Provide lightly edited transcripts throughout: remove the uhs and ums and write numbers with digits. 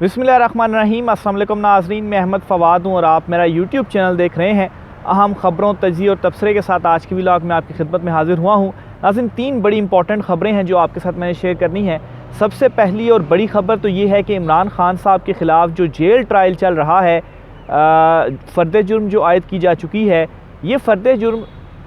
बिस्मिल्लाहिर्रहमानिर्रहीम। अस्सलाम वालेकुम नाज़रीन, मैं अहमद फ़वाद हूँ और आप मेरा यूट्यूब चैनल देख रहे हैं। अहम ख़बरों, तज्ज़िये और तबसरे के साथ आज की व्लॉग में आपकी खिदमत में हाज़िर हुआ हूँ। नाज़रीन, 3 बड़ी इंपॉर्टेंट ख़बरें हैं जो आपके साथ मैंने शेयर करनी है। सबसे पहली और बड़ी ख़बर तो ये है कि इमरान खान साहब के ख़िलाफ़ जो जेल ट्रायल चल रहा है, फ़र्द जुर्म जो आयद की जा चुकी है, ये फ़र्द जुर्म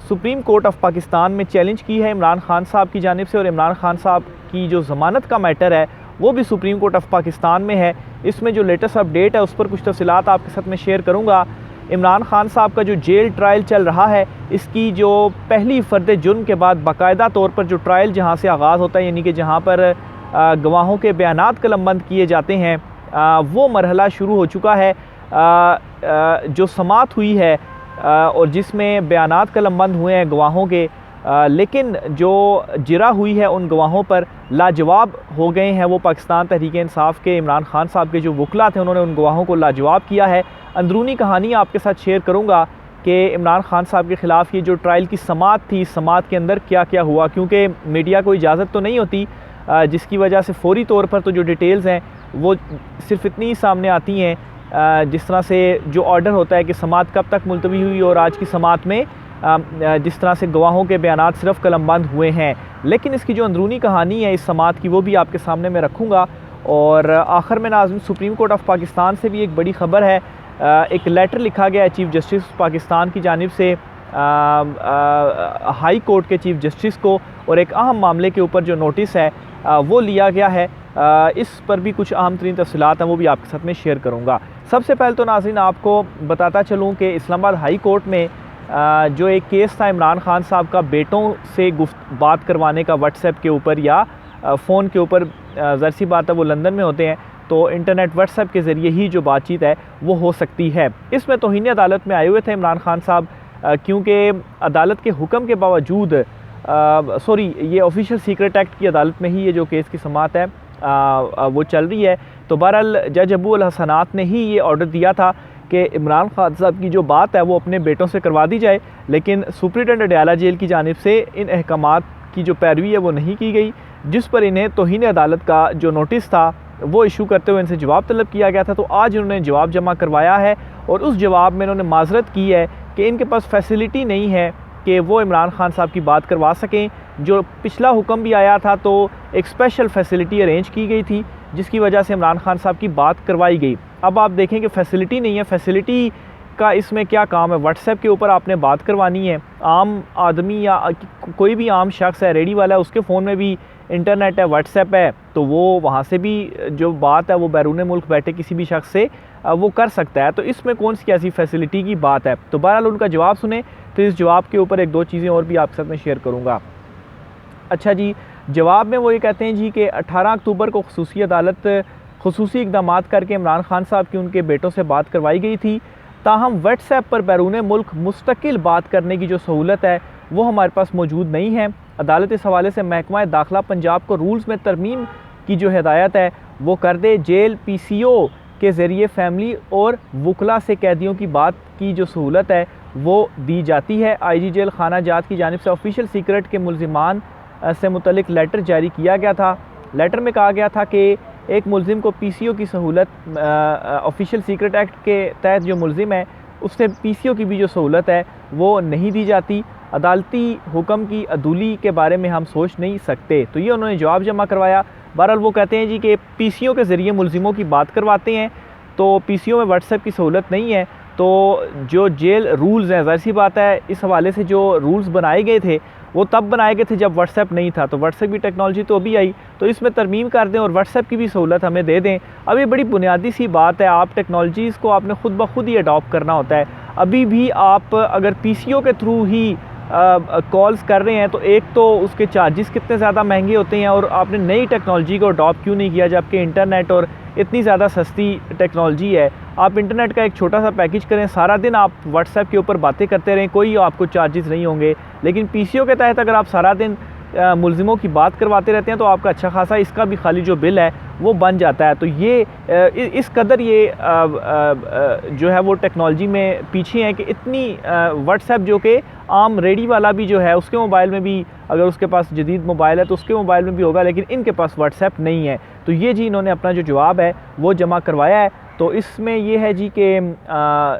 सुप्रीम कोर्ट ऑफ पाकिस्तान में चैलेंज की है इमरान खान साहब की जानिब से। और इमरान खान साहब की जो ज़मानत का मैटर है वो भी सुप्रीम कोर्ट ऑफ पाकिस्तान में है। इसमें जो लेटेस्ट अपडेट है उस पर कुछ तफसीलात आपके साथ मैं शेयर करूँगा। इमरान खान साहब का जो जेल ट्रायल चल रहा है, इसकी जो पहली फ़र्द जुर्म के बाद बाकायदा तौर पर जो ट्रायल जहाँ से आगाज़ होता है, यानी कि जहाँ पर गवाहों के बयानात कलमबंद किए जाते हैं, वो मरहला शुरू हो चुका है। जो समात हुई है और जिसमें बयानात कलमबंद हुए हैं गवाहों के, लेकिन जो जिरा हुई है उन गवाहों पर लाजवाब हो गए हैं। वो पाकिस्तान तहरीक इंसाफ के इमरान खान साहब के जो वकला थे, उन्होंने उन गवाहों को लाजवाब किया है। अंदरूनी कहानी आपके साथ शेयर करूंगा कि इमरान खान साहब के ख़िलाफ़ ये जो ट्रायल की समात थी, इस समात के अंदर क्या क्या हुआ, क्योंकि मीडिया को इजाज़त तो नहीं होती, जिसकी वजह से फ़ौरी तौर पर तो जो डिटेल्स हैं वो सिर्फ इतनी ही सामने आती हैं, जिस तरह से जो ऑर्डर होता है कि समात कब तक मुलतवी हुई और आज की समात में जिस तरह से गवाहों के बयानात सिर्फ कलमबंद हुए हैं। लेकिन इसकी जो अंदरूनी कहानी है इस समात की, वो भी आपके सामने मैं रखूँगा। और आखिर में नाज़रीन, सुप्रीम कोर्ट ऑफ पाकिस्तान से भी एक बड़ी ख़बर है। एक लेटर लिखा गया है चीफ़ जस्टिस पाकिस्तान की जानिब से हाई कोर्ट के चीफ़ जस्टिस को, और एक अहम मामले के ऊपर जो नोटिस है वो लिया गया है। इस पर भी कुछ अहम तरीन तफसीलात हैं, वो भी आपके साथ में शेयर करूँगा। सबसे पहले तो नाज़रीन आपको बताता चलूँ कि इस्लामाबाद हाई कोर्ट में जो एक केस था इमरान खान साहब का बेटों से बात करवाने का व्हाट्सएप के ऊपर या फ़ोन के ऊपर, ज़ाहिर सी बात है वो लंदन में होते हैं तो इंटरनेट व्हाट्सएप के ज़रिए ही जो बातचीत है वो हो सकती है। इसमें तौहीन अदालत में आए हुए थे इमरान खान साहब, क्योंकि अदालत के हुक्म के बावजूद ये ऑफिशियल सीक्रेट एक्ट की अदालत में ही ये जो केस की समात है वो चल रही है। तो बहरहाल जज अबू अल हसनात ने ही ये ऑर्डर दिया था कि इमरान खान साहब की जो बात है वो अपने बेटों से करवा दी जाए, लेकिन सुप्रिटेंडेंट अडयाला जेल की जानिब से इन अहकामात की जो पैरवी है वो नहीं की गई, जिस पर इन्हें तौहीन अदालत का जो नोटिस था वो इशू करते हुए इनसे जवाब तलब किया गया था। तो आज इन्होंने जवाब जमा करवाया है और उस जवाब में इन्होंने माजरत की है कि इनके पास फैसिलिटी नहीं है कि वो इमरान खान साहब की बात करवा सकें। जो पिछला हुक्म भी आया था तो एक स्पेशल फैसिलिटी अरेंज की गई थी, जिसकी वजह से इमरान खान साहब की बात करवाई गई। अब आप देखें कि फैसिलिटी नहीं है। फैसिलिटी का इसमें क्या काम है? व्हाट्सएप के ऊपर आपने बात करवानी है। आम आदमी या कोई भी आम शख्स है, रेडी वाला है, उसके फ़ोन में भी इंटरनेट है, व्हाट्सएप है, तो वो वहाँ से भी जो बात है वो बैरून मुल्क बैठे किसी भी शख्स से वो कर सकता है। तो इसमें कौन सी ऐसी फैसिलिटी की बात है? तो बहरहाल उनका जवाब सुने, फिर इस जवाब के ऊपर 1-2 चीज़ें और भी आपके साथ में शेयर करूँगा। अच्छा जी, जवाब में वो ये कहते हैं जी कि 18 अक्टूबर को खुसूसी अदालत खुसूसी इक़दाम करके इमरान खान साहब की उनके बेटों से बात करवाई गई थी। ताहम व्हाट्सएप पर बैरून मुल्क मुस्तकिल बात करने की जो सहूलत है वो हमारे पास मौजूद नहीं है। अदालत इस हवाले से महकमा दाखिला पंजाब को रूल्स में तरमीम की जो हिदायत है वो कर दे। जेल PCO के ज़रिए फैमिली और वकला से कैदियों की बात की जो सहूलत है वो दी जाती है। IG जेल खाना जात की जानिब से ऑफिशियल सीक्रेट के मुलजिमान से मुतलिक लेटर जारी किया गया था। लेटर में कहा गया था कि एक मुलजिम को PCO की सहूलत, ऑफिशियल सीक्रेट एक्ट के तहत जो मुलजिम है उससे PCO की भी जो सहूलत है वो नहीं दी जाती। अदालती हुक्म की अदूली के बारे में हम सोच नहीं सकते। तो ये उन्होंने जवाब जमा करवाया। बहरहाल वो कहते हैं जी कि PCO के ज़रिए मुलजिमों की बात करवाते हैं, तो PCO में व्हाट्सएप की सहूलत नहीं है। तो जो जेल रूल्स हैं, ज़ाहिर सी बात है इस हवाले से जो रूल्स बनाए गए थे वो तब बनाए गए थे जब व्हाट्सएप नहीं था। तो व्हाट्सएप की टेक्नोलॉजी तो अभी आई, तो इसमें तरमीम कर दें और व्हाट्सएप की भी सहूलत हमें दे दें। अब ये बड़ी बुनियादी सी बात है, आप टेक्नोलॉजीज़ को आपने ख़ुद ब खुद ही अडॉप्ट करना होता है। अभी भी आप अगर PCO के थ्रू ही कॉल्स कर रहे हैं तो एक तो उसके चार्जेस कितने ज़्यादा महंगे होते हैं, और आपने नई टेक्नोलॉजी को अडॉप्ट क्यों नहीं किया जबकि इंटरनेट और इतनी ज़्यादा सस्ती टेक्नोलॉजी है। आप इंटरनेट का एक छोटा सा पैकेज करें, सारा दिन आप व्हाट्सएप के ऊपर बातें करते रहें, कोई आपको चार्जेस नहीं होंगे। लेकिन PCO के तहत अगर आप सारा दिन मुलजिमों की बात करवाते रहते हैं तो आपका अच्छा खासा इसका भी खाली जो बिल है वो बन जाता है। तो ये इस कदर ये जो है वो टेक्नोलॉजी में पीछे हैं कि इतनी व्हाट्सएप जो कि आम रेडी वाला भी जो है उसके मोबाइल में भी, अगर उसके पास जदीद मोबाइल है तो उसके मोबाइल में भी होगा, लेकिन इनके पास व्हाट्सएप नहीं है। तो ये जी इन्होंने अपना जो जवाब है वो जमा करवाया है। तो इसमें ये है जी कि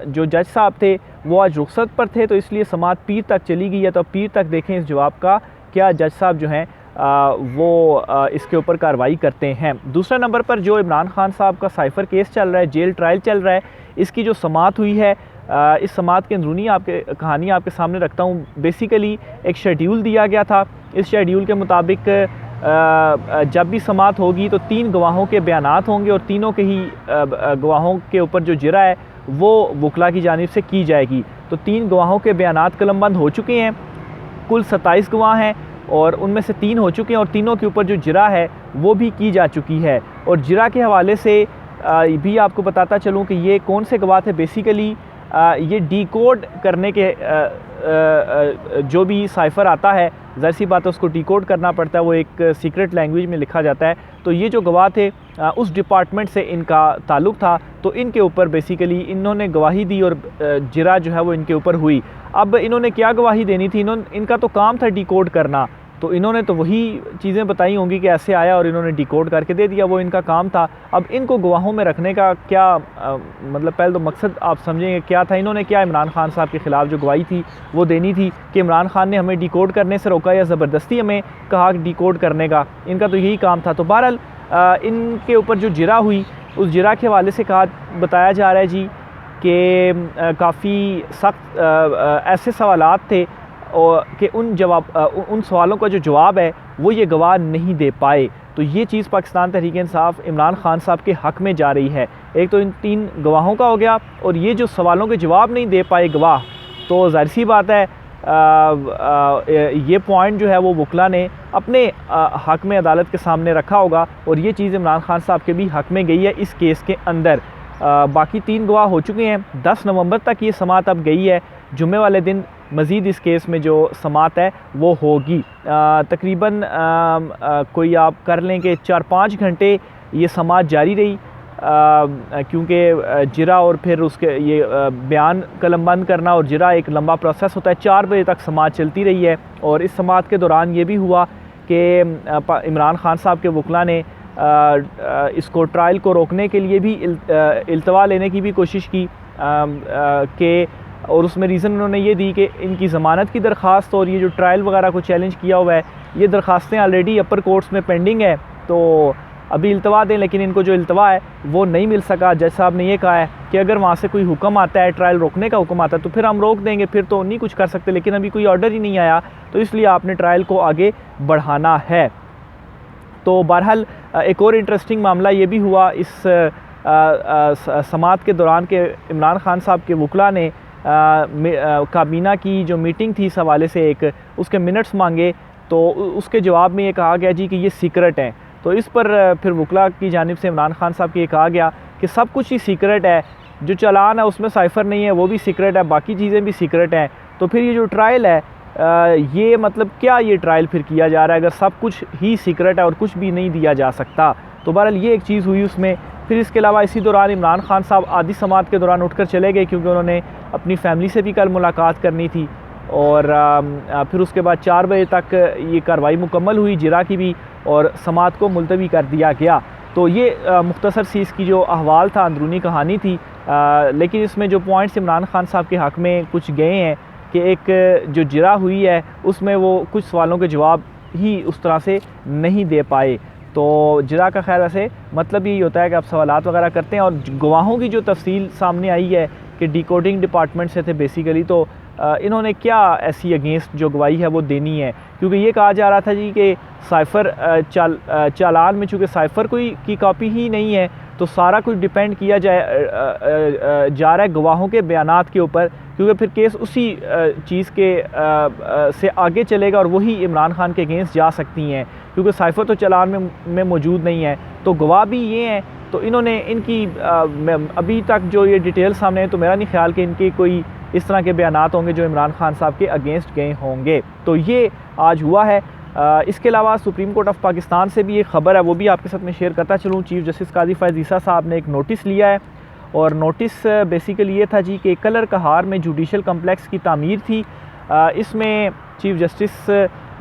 जो जज साहब थे वो आज रुखसत पर थे, तो इसलिए समाअत पीर तक चली गई है। तो पीर तक देखें इस जवाब का क्या जज साहब जो हैं वो इसके ऊपर कार्रवाई करते हैं। दूसरा नंबर पर जो इमरान खान साहब का साइफ़र केस चल रहा है, जेल ट्रायल चल रहा है, इसकी जो समाअत हुई है, इस समाअत के अंदरूनी कहानी आपके सामने रखता हूँ। बेसिकली एक शेड्यूल दिया गया था। इस शेड्यूल के मुताबिक जब भी समाअत होगी तो 3 गवाहों के बयानात होंगे और तीनों के ही गवाहों के ऊपर जो जिरा है वो वकला की जानिब से की जाएगी। तो 3 गवाहों के बयानात कलमबंद हो चुके हैं। कुल 27 गवाह हैं और उनमें से 3 हो चुके हैं और तीनों के ऊपर जो जिरा है वो भी की जा चुकी है। और जिरा के हवाले से भी आपको बताता चलूँ कि ये कौन से गवाह थे। बेसिकली ये डिकोड करने के जो भी साइफ़र आता है, ज़ाहिर सी बात है उसको डिकोड करना पड़ता है, वो एक सीक्रेट लैंग्वेज में लिखा जाता है। तो ये जो गवाह थे उस डिपार्टमेंट से इनका ताल्लुक़ था, तो इनके ऊपर बेसिकली इन्होंने गवाही दी और जिरा जो है वो इनके ऊपर हुई। अब इन्होंने क्या गवाही देनी थी, इनका तो काम था डिकोड करना, तो इन्होंने तो वही चीज़ें बताई होंगी कि ऐसे आया और इन्होंने डिकोड करके दे दिया, वो इनका काम था। अब इनको गवाहों में रखने का क्या मतलब पहले तो मकसद आप समझेंगे क्या था। इन्होंने क्या इमरान खान साहब के ख़िलाफ़ जो गवाही थी वो देनी थी कि इमरान खान ने हमें डिकोड करने से रोका या ज़बरदस्ती हमें कहा डिकोड करने का, इनका तो यही काम था। तो बहरहाल इनके ऊपर जो जिरा हुई उस जिरा के हवाले से बताया जा रहा है जी कि काफ़ी सख्त ऐसे सवालात थे और कि उन सवालों का जो जवाब है वो ये गवाह नहीं दे पाए। तो ये चीज़ पाकिस्तान तहरीक इंसाफ इमरान खान साहब के हक़ में जा रही है। एक तो इन 3 गवाहों का हो गया और ये जो सवालों के जवाब नहीं दे पाए गवाह, तो ज़ाहिर सी बात है ये पॉइंट जो है वो वकला ने अपने हक़ में अदालत के सामने रखा होगा और ये चीज़ इमरान खान साहब के भी हक़ में गई है इस केस के अंदर। बाकी 3 गवाह हो चुके हैं। 10 नवंबर तक ये समाअत अब गई है। जुम्मे वाले दिन मज़ीद इस केस में जो समाअत है वो होगी। तकरीबन कोई आप कर लें कि 4-5 घंटे ये समाअत जारी रही, क्योंकि जिरा और फिर उसके ये बयान कलमबंद करना और जिरा एक लंबा प्रोसेस होता है। 4 बजे तक समाअत चलती रही है और इस समाअत के दौरान ये भी हुआ कि इमरान खान साहब के वकला ने इसको ट्रायल को रोकने के लिए भी इल्तवा लेने की भी कोशिश की कि, और उसमें रीज़न उन्होंने ये दी कि इनकी ज़मानत की दरख्वास्त और ये जो ट्रायल वगैरह को चैलेंज किया हुआ है ये दरख्वास्तें ऑलरेडी अपर कोर्ट्स में पेंडिंग है, तो अभी इल्तवा दें, लेकिन इनको जो इल्तवा है वो नहीं मिल सका। जज साहब ने ये कहा है कि अगर वहाँ से कोई हुक्म आता है, ट्रायल रोकने का हुक्म आता है, तो फिर हम रोक देंगे, फिर तो नहीं कुछ कर सकते, लेकिन अभी कोई ऑर्डर ही नहीं आया, तो इसलिए आपने ट्रायल को आगे बढ़ाना है। तो बहरहाल एक और इंटरेस्टिंग मामला ये भी हुआ इस समाअत के दौरान के इमरान खान साहब के वकला ने काबीना की जो मीटिंग थी इस हवाले से उसके मिनट्स मांगे, तो उसके जवाब में ये कहा गया जी कि ये सीक्रेट हैं। तो इस पर फिर वकला की जानिब से इमरान खान साहब को ये कहा गया कि सब कुछ ही सीक्रेट है, जो चालान है उसमें साइफ़र नहीं है वो भी सीक्रेट है, बाकी चीज़ें भी सीक्रेट हैं, तो फिर ये जो ट्रायल है ये मतलब क्या ये ट्रायल फिर किया जा रहा है अगर सब कुछ ही सीक्रेट है और कुछ भी नहीं दिया जा सकता। तो बहरहाल ये एक चीज़ हुई उसमें। फिर इसके अलावा इसी दौरान इमरान खान साहब आधी समाअत के दौरान उठकर चले गए, क्योंकि उन्होंने अपनी फैमिली से भी कल मुलाकात करनी थी। और फिर उसके बाद 4 बजे तक ये कार्रवाई मुकम्मल हुई जिरा की भी, और समाअत को मुलतवी कर दिया गया। तो ये मुख्तसर सी इसकी जो अहवाल था, अंदरूनी कहानी थी, लेकिन इसमें जो पॉइंट्स इमरान खान साहब के हक़ में कुछ गए हैं कि एक जो जिरा हुई है उसमें वो कुछ सवालों के जवाब ही उस तरह से नहीं दे पाए। तो जिरा का खैर वैसे मतलब यही होता है कि आप सवालात वगैरह करते हैं, और गवाहों की जो तफसील सामने आई है कि डिकोडिंग डिपार्टमेंट से थे बेसिकली, तो इन्होंने क्या ऐसी अगेंस्ट जो गवाही है वो देनी है, क्योंकि ये कहा जा रहा था जी कि साइफ़र चालान में चूँकि साइफ़र की कॉपी ही नहीं है, तो सारा कुछ डिपेंड किया जा रहा है गवाहों के बयानात के ऊपर, क्योंकि फिर केस उसी चीज़ के से आगे चलेगा और वही इमरान खान के अगेंस्ट जा सकती हैं, क्योंकि साइफ़र तो चालान में मौजूद नहीं है, तो गवाह भी ये हैं। तो इन्होंने इनकी अभी तक जो ये डिटेल सामने है, तो मेरा नहीं ख्याल कि इनके कोई इस तरह के बयानात होंगे जो इमरान खान साहब के अगेंस्ट गए होंगे। तो ये आज हुआ है। इसके अलावा सुप्रीम कोर्ट ऑफ पाकिस्तान से भी एक ख़बर है, वो भी आपके साथ में शेयर करता चलूँ। चीफ़ जस्टिस काजी फ़ैज़ ईसा साहब ने एक नोटिस लिया है और नोटिस बेसिकली ये था जी कि कलर कहार में जुडिशल कम्प्लेक्स की तामीर थी। इसमें chief justice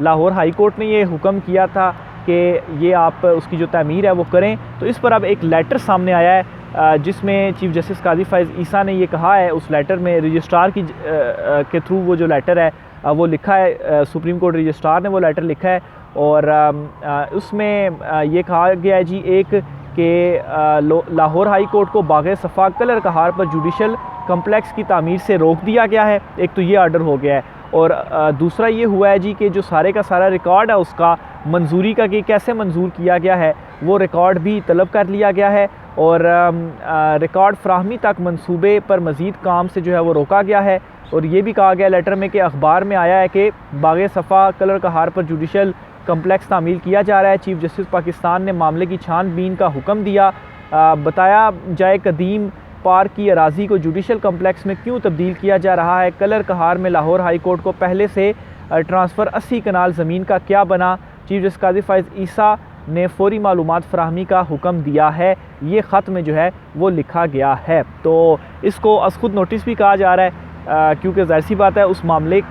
Lahore high court ने ये हुक्म किया था कि ये आप उसकी जो तामीर है वो करें। तो इस पर अब एक लेटर सामने आया है जिसमें चीफ़ जस्टिस काजी फ़ैज़ ईसा ने ये कहा है, उस लेटर में रजिस्ट्रार की के थ्रू वो जो लेटर है वो लिखा है, सुप्रीम कोर्ट रजिस्ट्रार ने वो लेटर लिखा है और उसमें ये कहा गया है जी एक कि लाहौर हाई कोर्ट को बाग़ सफ़ा कलर कहार पर जुडिशल कम्प्लेक्स की तामीर से रोक दिया गया है। एक तो ये आर्डर हो गया है और दूसरा ये हुआ है जी कि जो सारे का सारा रिकॉर्ड है उसका मंजूरी का कि कैसे मंजूर किया गया है वो रिकॉर्ड भी तलब कर लिया गया है और रिकॉर्ड फ्राहमी तक मंसूबे पर मज़ीद काम से जो है वो रोका गया है। और ये भी कहा गया लेटर में कि अखबार में आया है कि बाग़ सफ़ा कलर कहार पर जुडिशल कम्प्लेक्स तामील किया जा रहा है। चीफ़ जस्टिस पाकिस्तान ने मामले की छानबीन का हुक्म दिया। बताया जाए कदीम पार्क की अराज़ी को जुडिशल कम्प्लेक्स में क्यों तब्दील किया जा रहा है। कलर कहार में लाहौर हाई कोर्ट को पहले से ट्रांसफ़र 80 कनाल ज़मीन का क्या बना। चीफ़ जस्टिस काजी फ़ैज़ ईसा ने फ़ौरी मालूमात फ़राहमी का हुक्म दिया है। ये ख़त में जो है वो लिखा गया है। तो इसको अज़ खुद नोटिस भी कहा जा रहा है क्योंकि ज़ाहिर सी बात है उस मामले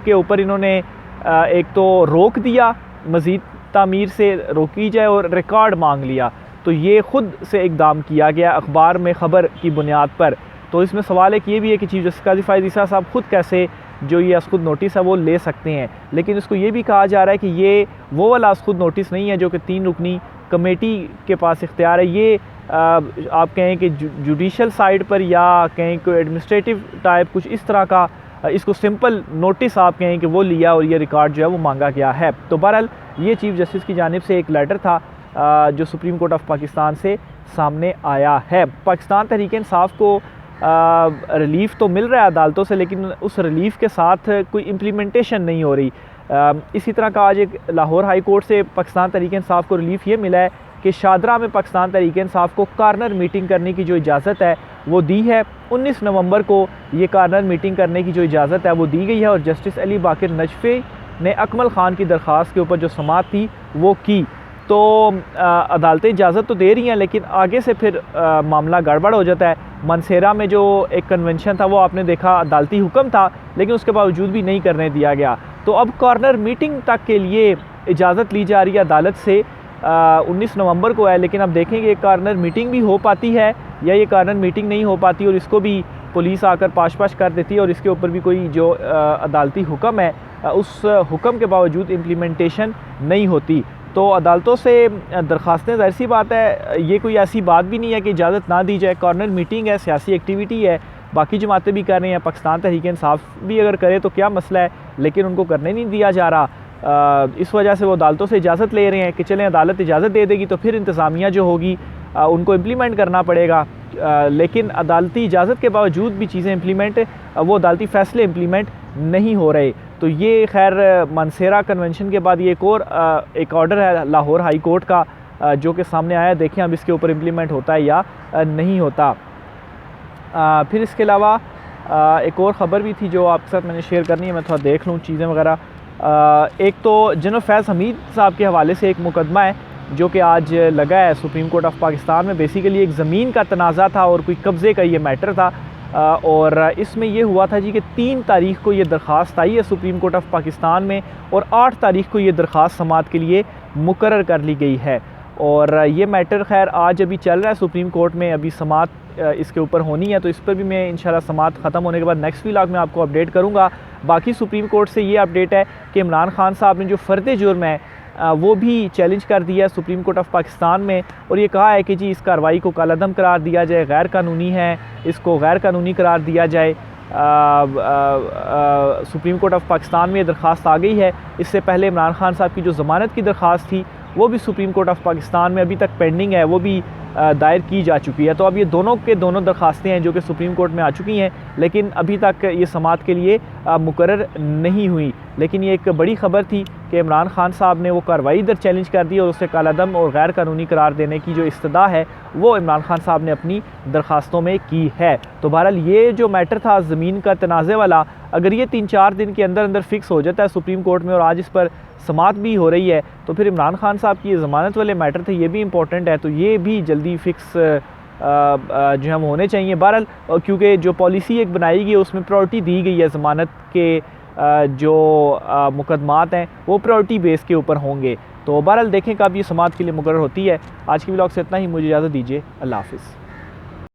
के ऊपर इन्होंने एक तो रोक दिया, मज़ीद तामीर से रोकी जाए और रिकॉर्ड मांग लिया। तो ये ख़ुद से इक़दाम किया गया अखबार में ख़बर की बुनियाद पर। तो इसमें सवाल एक ये भी है कि चीफ़ जस्टिस काजी फ़ैज़ ईसा साहब ख़ुद कैसे जो ये खुद नोटिस है वो ले सकते हैं। लेकिन इसको ये भी कहा जा रहा है कि ये वो वाला खुद नोटिस नहीं है जो कि 3 रुकनी कमेटी के पास इख्तियार है। ये आप कहें कि जुडिशल साइड पर या कहें कोई एडमिनिस्ट्रेटिव टाइप कुछ इस तरह का इसको सिंपल नोटिस आप कहें कि वो लिया और ये रिकॉर्ड जो है वो मांगा गया है। तो बहरहाल ये चीफ़ जस्टिस की जानिब से एक लेटर था जो सुप्रीम कोर्ट ऑफ पाकिस्तान से सामने आया है। पाकिस्तान तहरीक इंसाफ को रिलीफ़ तो मिल रहा है अदालतों से, लेकिन उस रिलीफ़ के साथ कोई इम्प्लीमेंटेशन नहीं हो रही। इसी तरह का आज एक लाहौर हाई कोर्ट से पाकिस्तान तहरीक इंसाफ को रिलीफ़ ये मिला है कि शादरा में पाकिस्तान तहरीक इंसाफ को कॉर्नर मीटिंग करने की जो इजाज़त है वो दी है। 19 नवंबर को ये कॉर्नर मीटिंग करने की जो इजाज़त है वो दी गई है और जस्टिस अली बाकिर नजफ़ी ने अकमल ख़ान की दरख्वास्त के ऊपर जो समाअत थी वो की। तो अदालतें इजाज़त तो दे रही हैं लेकिन आगे से फिर मामला गड़बड़ हो जाता है। मनसेरा में जो एक कन्वेंशन था वो आपने देखा अदालती हुक्म था लेकिन उसके बावजूद भी नहीं करने दिया गया। तो अब कॉर्नर मीटिंग तक के लिए इजाज़त ली जा रही है अदालत से। 19 नवंबर को है, लेकिन अब देखेंगे कॉर्नर मीटिंग भी हो पाती है या ये कॉर्नर मीटिंग नहीं हो पाती और इसको भी पुलिस आकर पाश पाश कर देती है और इसके ऊपर भी कोई जो अदालती हुक्म है उस हुक्म के बावजूद इम्प्लीमेंटेशन नहीं होती। तो अदालतों से दरख्वास्तें, ज़ाहिर सी बात है ये कोई ऐसी बात भी नहीं है कि इजाज़त ना दी जाए। कॉर्नर मीटिंग है, सियासी एक्टिविटी है, बाकी जमातें भी कर रही हैं, पाकिस्तान तहरीक इंसाफ भी अगर करे तो क्या मसला है, लेकिन उनको करने नहीं दिया जा रहा। इस वजह से वो अदालतों से इजाज़त ले रहे हैं कि चलें अदालत इजाज़त दे देगी तो फिर इंतज़ामिया जो होगी उनको इम्प्लीमेंट करना पड़ेगा। लेकिन अदालती इजाज़त के बावजूद भी चीज़ें इम्प्लीमेंट, वो अदालती फ़ैसले इम्प्लीमेंट नहीं हो रहे। तो ये खैर मनसेरा कन्वेंशन के बाद ये एक ऑर्डर है लाहौर हाई कोर्ट का जो कि सामने आया। देखें अब इसके ऊपर इम्प्लीमेंट होता है या नहीं होता। फिर इसके अलावा एक और ख़बर भी थी जो आपके साथ मैंने शेयर करनी है, मैं थोड़ा देख लूँ चीज़ें वगैरह। एक तो जनरल फैज़ हमीद साहब के हवाले से एक मुकदमा है जो कि आज लगा है सुप्रीम कोर्ट ऑफ पाकिस्तान में। बेसिकली एक ज़मीन का तनाज़ा था और कोई कब्ज़े का ये मैटर था और इसमें ये हुआ था जी कि 3 तारीख़ को ये दरख्वास्त आई है सुप्रीम कोर्ट ऑफ पाकिस्तान में और 8 तारीख़ को ये दरख्वास्त समाअत के लिए मुकर्रर कर ली गई है। और ये मैटर खैर आज अभी चल रहा है सुप्रीम कोर्ट में, अभी समाअत इसके ऊपर होनी है। तो इस पर भी मैं इंशाल्लाह समाअत ख़त्म होने के बाद नेक्स्ट व्लॉग में आपको अपडेट करूँगा। बाकी सुप्रीम कोर्ट से ये अपडेट है कि इमरान खान साहब ने जो फ़र्द जुर्म है वो भी चैलेंज कर दिया है सुप्रीम कोर्ट ऑफ पाकिस्तान में और ये कहा है कि जी इस कार्रवाई को कालादम करार दिया जाए, गैर कानूनी है, इसको गैर कानूनी करार दिया जाए। सुप्रीम कोर्ट ऑफ पाकिस्तान में ये दरख्वास्त आ गई है। इससे पहले इमरान खान साहब की जो ज़मानत की दरख्वास्त थी वो भी सुप्रीम कोर्ट ऑफ पाकिस्तान में अभी तक पेंडिंग है, वो भी दायर की जा चुकी है। तो अब ये दोनों के दोनों दरख्वास्तें हैं जो कि सुप्रीम कोर्ट में आ चुकी हैं, लेकिन अभी तक ये समाअत के लिए मुकर्रर नहीं हुई। लेकिन ये एक बड़ी ख़बर थी कि इमरान खान साहब ने वो कार्रवाई इधर चैलेंज कर दी और उसे कालादम और गैर कानूनी करार देने की जो इस्तदा है वो इमरान खान साहब ने अपनी दरख्वास्तों में की है। तो बहरहाल ये जो मैटर था ज़मीन का तनाज़े वाला अगर ये 3-4 दिन के अंदर अंदर फिक्स हो जाता है सुप्रीम कोर्ट में और आज इस पर समाअत भी हो रही है, तो फिर इमरान खान साहब की ये ज़मानत वाले मैटर थे, ये भी इंपॉर्टेंट है, तो ये भी जल्दी फिक्स जो हम होने चाहिए। बहरहाल क्योंकि जो पॉलिसी एक बनाई गई उसमें प्रायोरिटी दी गई है, ज़मानत के जो मुकदमात हैं वो प्रायोरिटी बेस के ऊपर होंगे। तो बहरहाल देखें कब ये समाअत के लिए मुकर्रर होती है। आज की व्लॉग से इतना ही, मुझे इजाज़त दीजिए, अल्लाह हाफ़िज़।